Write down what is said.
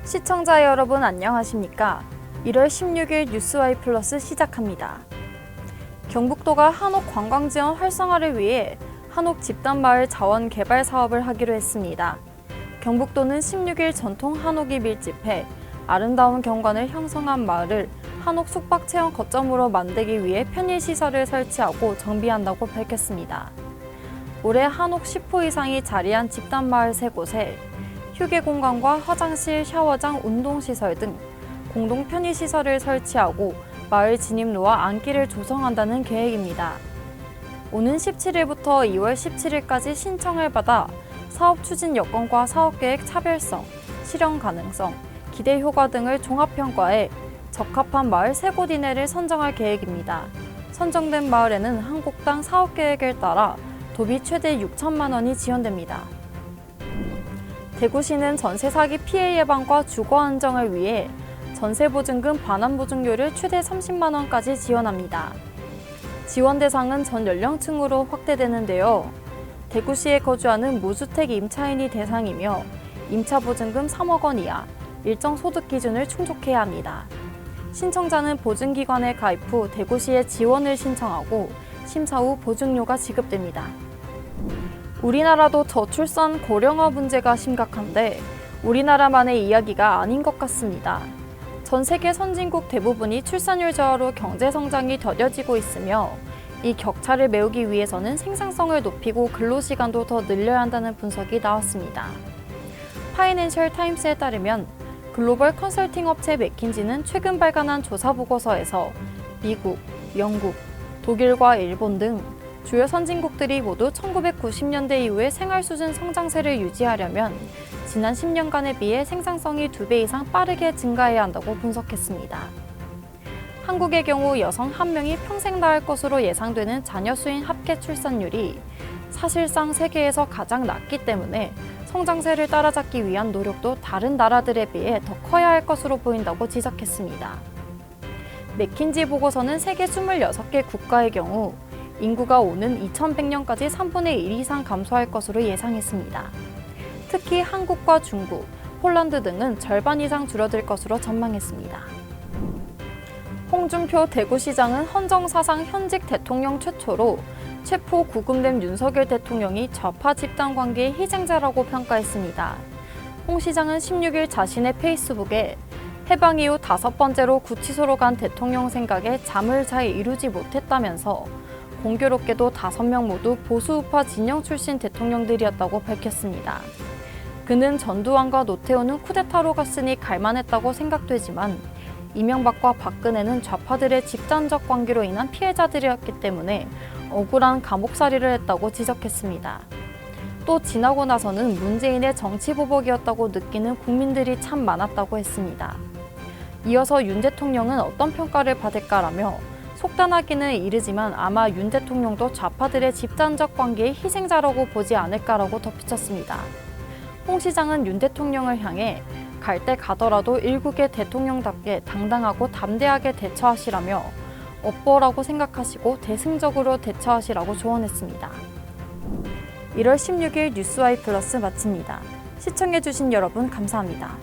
시청자 여러분 안녕하십니까? 1월 16일 뉴스와이 플러스 시작합니다. 경북도가 한옥 관광지원 활성화를 위해 한옥 집단마을 자원 개발 사업을 하기로 했습니다. 경북도는 16일 전통 한옥이 밀집해 아름다운 경관을 형성한 마을을 한옥 숙박 체험 거점으로 만들기 위해 편의시설을 설치하고 정비한다고 밝혔습니다. 올해 한옥 10호 이상이 자리한 집단마을 3곳에 휴게공간과 화장실, 샤워장, 운동시설 등 공동 편의시설을 설치하고 마을 진입로와 안길을 조성한다는 계획입니다. 오는 17일부터 2월 17일까지 신청을 받아 사업 추진 여건과 사업계획 차별성, 실현 가능성, 기대 효과 등을 종합평가해 적합한 마을 3곳 이내를 선정할 계획입니다. 선정된 마을에는 한 곳당 사업계획을 따라 도비 최대 6천만 원이 지원됩니다. 대구시는 전세 사기 피해 예방과 주거 안정을 위해 전세보증금 반환보증료를 최대 30만 원까지 지원합니다. 지원 대상은 전 연령층으로 확대되는데요. 대구시에 거주하는 무주택 임차인이 대상이며 임차보증금 3억 원 이하, 일정 소득 기준을 충족해야 합니다. 신청자는 보증기관에 가입 후 대구시에 지원을 신청하고 심사 후 보증료가 지급됩니다. 우리나라도 저출산 고령화 문제가 심각한데 우리나라만의 이야기가 아닌 것 같습니다. 전 세계 선진국 대부분이 출산율 저하로 경제 성장이 더뎌지고 있으며 이 격차를 메우기 위해서는 생산성을 높이고 근로시간도 더 늘려야 한다는 분석이 나왔습니다. 파이낸셜 타임스에 따르면 글로벌 컨설팅 업체 맥킨지는 최근 발간한 조사 보고서에서 미국, 영국, 독일과 일본 등 주요 선진국들이 모두 1990년대 이후의 생활 수준 성장세를 유지하려면 지난 10년간에 비해 생산성이 2배 이상 빠르게 증가해야 한다고 분석했습니다. 한국의 경우 여성 1명이 평생 낳을 것으로 예상되는 자녀 수인 합계 출산율이 사실상 세계에서 가장 낮기 때문에 성장세를 따라잡기 위한 노력도 다른 나라들에 비해 더 커야 할 것으로 보인다고 지적했습니다. 맥킨지 보고서는 세계 26개 국가의 경우 인구가 오는 2100년까지 3분의 1 이상 감소할 것으로 예상했습니다. 특히 한국과 중국, 폴란드 등은 절반 이상 줄어들 것으로 전망했습니다. 홍준표 대구시장은 헌정사상 현직 대통령 최초로 체포 구금된 윤석열 대통령이 좌파 집단 관계의 희생자라고 평가했습니다. 홍 시장은 16일 자신의 페이스북에 해방 이후 5번째로 구치소로 간 대통령 생각에 잠을 잘 이루지 못했다면서 공교롭게도 5명 모두 보수우파 진영 출신 대통령들이었다고 밝혔습니다. 그는 전두환과 노태우는 쿠데타로 갔으니 갈만했다고 생각되지만 이명박과 박근혜는 좌파들의 집단적 관계로 인한 피해자들이었기 때문에 억울한 감옥살이를 했다고 지적했습니다. 또 지나고 나서는 문재인의 정치보복이었다고 느끼는 국민들이 참 많았다고 했습니다. 이어서 윤 대통령은 어떤 평가를 받을까라며 속단하기는 이르지만 아마 윤 대통령도 좌파들의 집단적 관계의 희생자라고 보지 않을까라고 덧붙였습니다. 홍 시장은 윤 대통령을 향해 갈 때 가더라도 일국의 대통령답게 당당하고 담대하게 대처하시라며 업보라고 생각하시고 대승적으로 대처하시라고 조언했습니다. 1월 16일 뉴스와이 플러스 마칩니다. 시청해주신 여러분 감사합니다.